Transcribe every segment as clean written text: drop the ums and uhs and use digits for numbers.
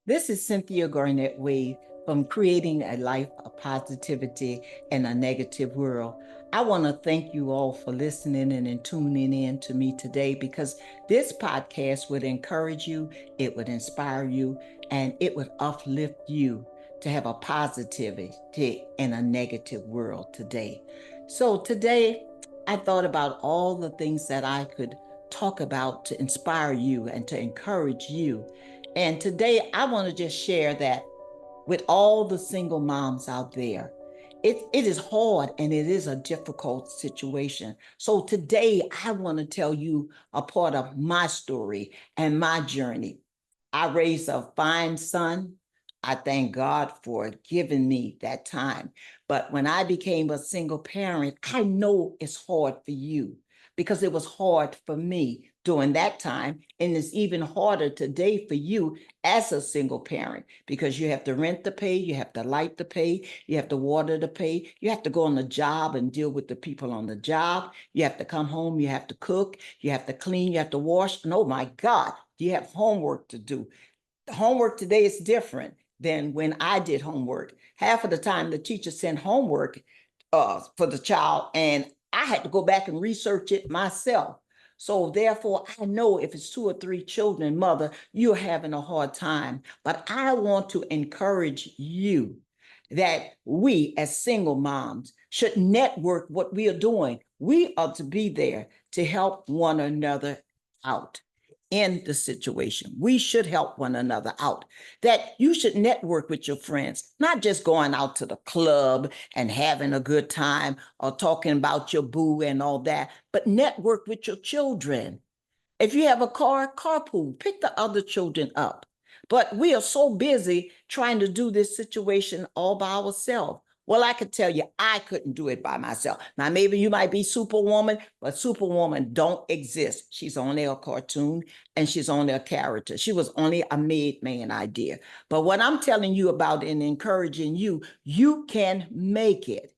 This is Cynthia Garnett Wade from Creating a Life of Positivity in a Negative World. I want to thank you all for listening and tuning in to me today because this podcast would encourage you, it would inspire you, and it would uplift you to have a positivity in a negative world today. So today, I thought about all the things that I could talk about to inspire you and to encourage you. And today I want to just share that with all the single moms out there. It is hard and it is a difficult situation. So today I want to tell you a part of my story and my journey. I raised a fine son. I thank God for giving me that time. But when I became a single parent, I know it's hard for you because it was hard for me during that time. And it's even harder today for you as a single parent because you have to rent to pay, you have to light to pay, you have to water to pay, you have to go on the job and deal with the people on the job. You have to come home, you have to cook, you have to clean, you have to wash. And oh my God, you have homework to do. The homework today is different than when I did homework. Half of the time, the teacher sent homework for the child, and I had to go back and research it myself. So therefore, I know if it's 2 or 3 children, mother, you're having a hard time. But I want to encourage you that we as single moms should network what we are doing. We are to be there to help one another out in the situation. We should help one another out. That you should network with your friends, not just going out to the club and having a good time or talking about your boo and all that, but network with your children. If you have a car, carpool, pick the other children up. But we are so busy trying to do this situation all by ourselves. Well, I could tell you, I couldn't do it by myself. Now, maybe you might be Superwoman, but Superwoman don't exist. She's only a cartoon and she's only a character. She was only a made man idea. But what I'm telling you about and encouraging you, you can make it.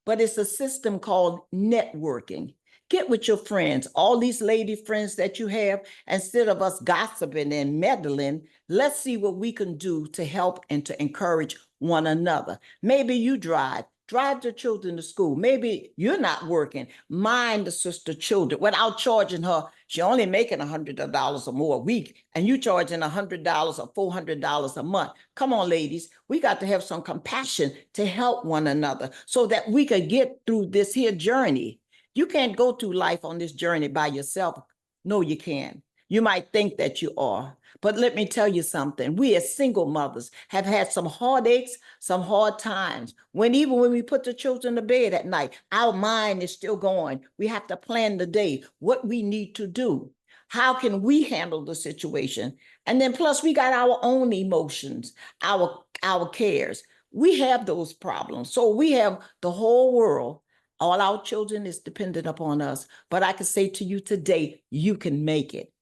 But it's a system called networking. Get with your friends, all these lady friends that you have. Instead of us gossiping and meddling, let's see what we can do to help and to encourage one another. Maybe you drive the children to school. Maybe you're not working. Mind the sister children without charging her. She only making $100 or more a week, and you charging $100 or $400 a month. Come on, ladies, we got to have some compassion to help one another so that we could get through this here journey. You can't go through life on this journey by yourself. No, you can't. You might think that you are. But let me tell you something. We as single mothers have had some heartaches, some hard times. Even when we put the children to bed at night, our mind is still going. We have to plan the day, what we need to do. How can we handle the situation? And then plus we got our own emotions, our cares. We have those problems. So we have the whole world. All our children is dependent upon us. But I can say to you today, you can make it.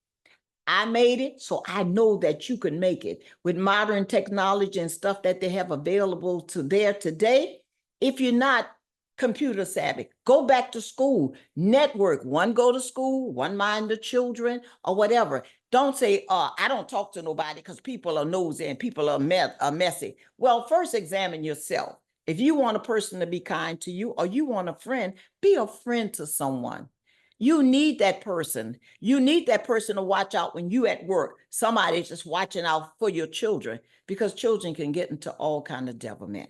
I made it, so I know that you can make it. With modern technology and stuff that they have available to there today, if you're not computer savvy, go back to school, network. One go to school, one mind the children, or whatever. Don't say, I don't talk to nobody because people are nosy and people are messy. Well, first examine yourself. If you want a person to be kind to you or you want a friend, be a friend to someone. You need that person. You need that person to watch out when you at work. Somebody's just watching out for your children because children can get into all kind of devilment.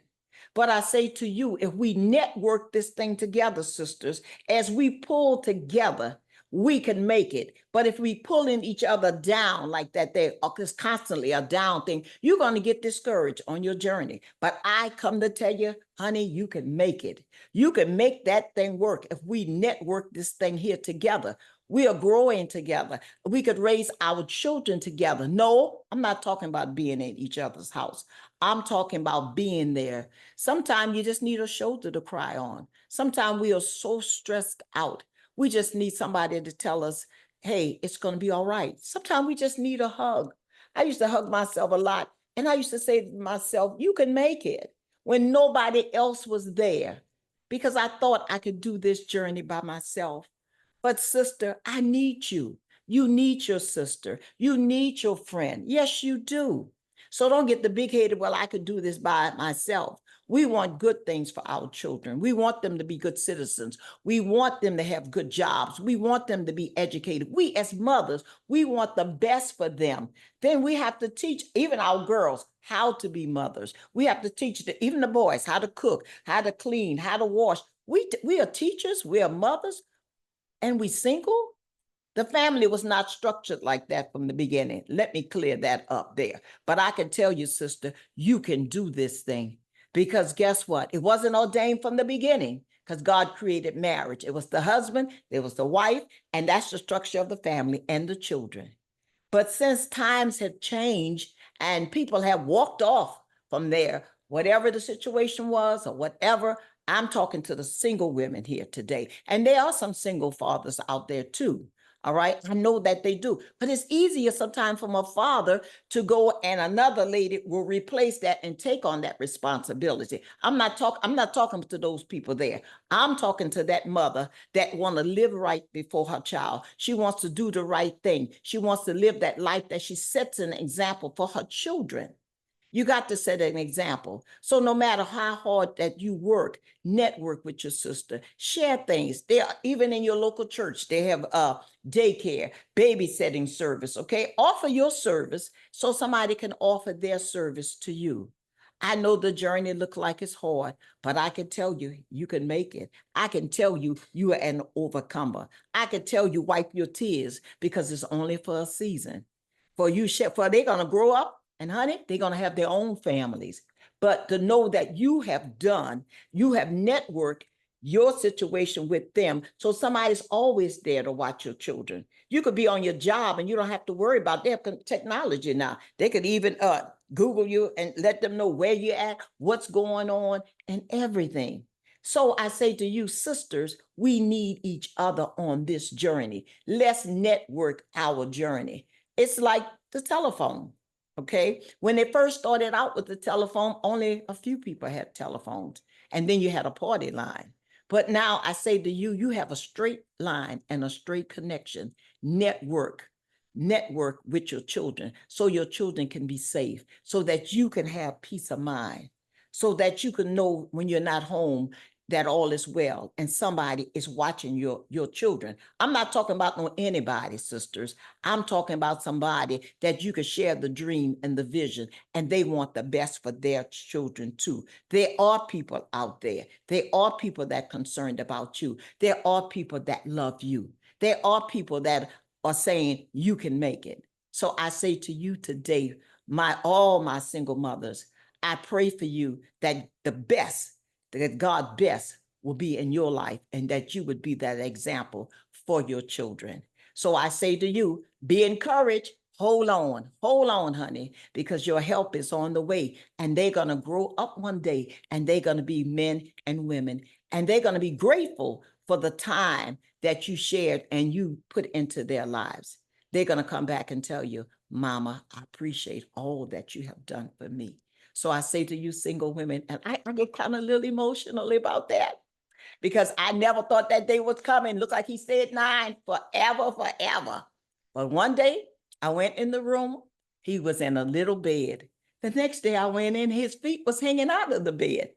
But I say to you, if we network this thing together, sisters, as we pull together, we can make it. But if we pulling each other down like that, they are just constantly a down thing, you're going to get discouraged on your journey. But I come to tell you, honey, you can make it. You can make that thing work if we network this thing here together. We are growing together. We could raise our children together. No, I'm not talking about being in each other's house. I'm talking about being there. Sometimes you just need a shoulder to cry on. Sometimes we are so stressed out. We just need somebody to tell us, hey, it's going to be all right. Sometimes we just need a hug. I used to hug myself a lot. And I used to say to myself, you can make it when nobody else was there because I thought I could do this journey by myself. But sister, I need you. You need your sister. You need your friend. Yes, you do. So don't get the big headed, well, I could do this by myself. We want good things for our children. We want them to be good citizens. We want them to have good jobs. We want them to be educated. We as mothers, we want the best for them. Then we have to teach even our girls how to be mothers. We have to teach even the boys how to cook, how to clean, how to wash. We are teachers, we are mothers, and we single. The family was not structured like that from the beginning. Let me clear that up there. But I can tell you, sister, you can do this thing, because guess what? It wasn't ordained from the beginning, because God created marriage. It was the husband, there was the wife, and that's the structure of the family and the children. But since times have changed and people have walked off from there, whatever the situation was or whatever, I'm talking to the single women here today. And there are some single fathers out there too. All right. I know that they do, but it's easier sometimes from a father to go and another lady will replace that and take on that responsibility. I'm not talking to those people there. I'm talking to that mother that want to live right before her child. She wants to do the right thing. She wants to live that life that she sets an example for her children. You got to set an example. So no matter how hard that you work, network with your sister, share things. Even in your local church, they have daycare, babysitting service, okay? Offer your service so somebody can offer their service to you. I know the journey looks like it's hard, but I can tell you, you can make it. I can tell you, you are an overcomer. I can tell you, wipe your tears, because it's only for a season. For they're going to grow up, and honey, they're going to have their own families. But to know that you have networked your situation with them. So somebody's always there to watch your children. You could be on your job and you don't have to worry about their technology now. They could even Google you and let them know where you're at, what's going on, and everything. So I say to you, sisters, we need each other on this journey. Let's network our journey. It's like the telephone. Okay. When they first started out with the telephone, only a few people had telephones. And then you had a party line. But now I say to you, you have a straight line and a straight connection. Network with your children so your children can be safe, so that you can have peace of mind, so that you can know when you're not home that all is well and somebody is watching your children. I'm not talking about no anybody, sisters. I'm talking about somebody that you can share the dream and the vision, and they want the best for their children too. There are people out there. There are people that are concerned about you. There are people that love you. There are people that are saying you can make it. So I say to you today, all my single mothers, I pray for you that that God best will be in your life, and that you would be that example for your children. So I say to you, be encouraged. Hold on, honey, because your help is on the way, and they're going to grow up one day, and they're going to be men and women, and they're going to be grateful for the time that you shared and you put into their lives. They're going to come back and tell you, Mama, I appreciate all that you have done for me. So I say to you, single women, and I get kind of a little emotional about that, because I never thought that day was coming. Look like he said 9, forever. But one day I went in the room, he was in a little bed. The next day I went in, his feet was hanging out of the bed.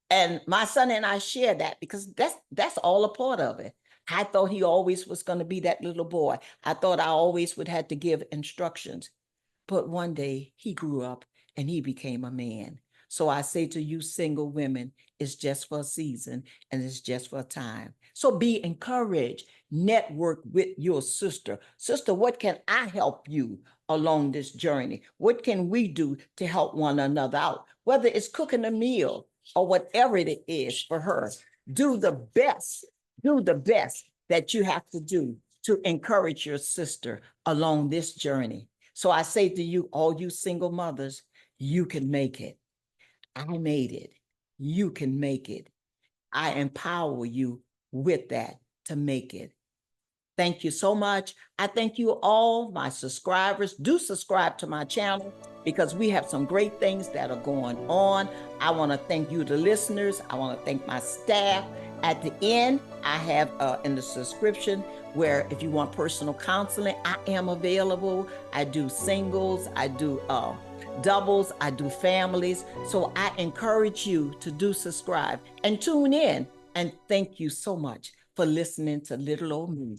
And my son and I share that, because that's all a part of it. I thought he always was going to be that little boy. I thought I always would have to give instructions. But one day he grew up and he became a man. So I say to you, single women, it's just for a season and it's just for a time. So be encouraged. Network with your sister. Sister, what can I help you along this journey? What can we do to help one another out? Whether it's cooking a meal or whatever it is for her, do the best. Do the best that you have to do to encourage your sister along this journey. So I say to you, all you single mothers, you can make it. I made it. You can make it. I empower you with that to make it. Thank you so much. I thank you all, my subscribers. Do subscribe to my channel, because we have some great things that are going on. I want to thank you, the listeners. I want to thank my staff. At the end, I have in the subscription where if you want personal counseling, I am available. I do singles. I do doubles, I do families. So I encourage you to do subscribe and tune in. And thank you so much for listening to Little Old Me.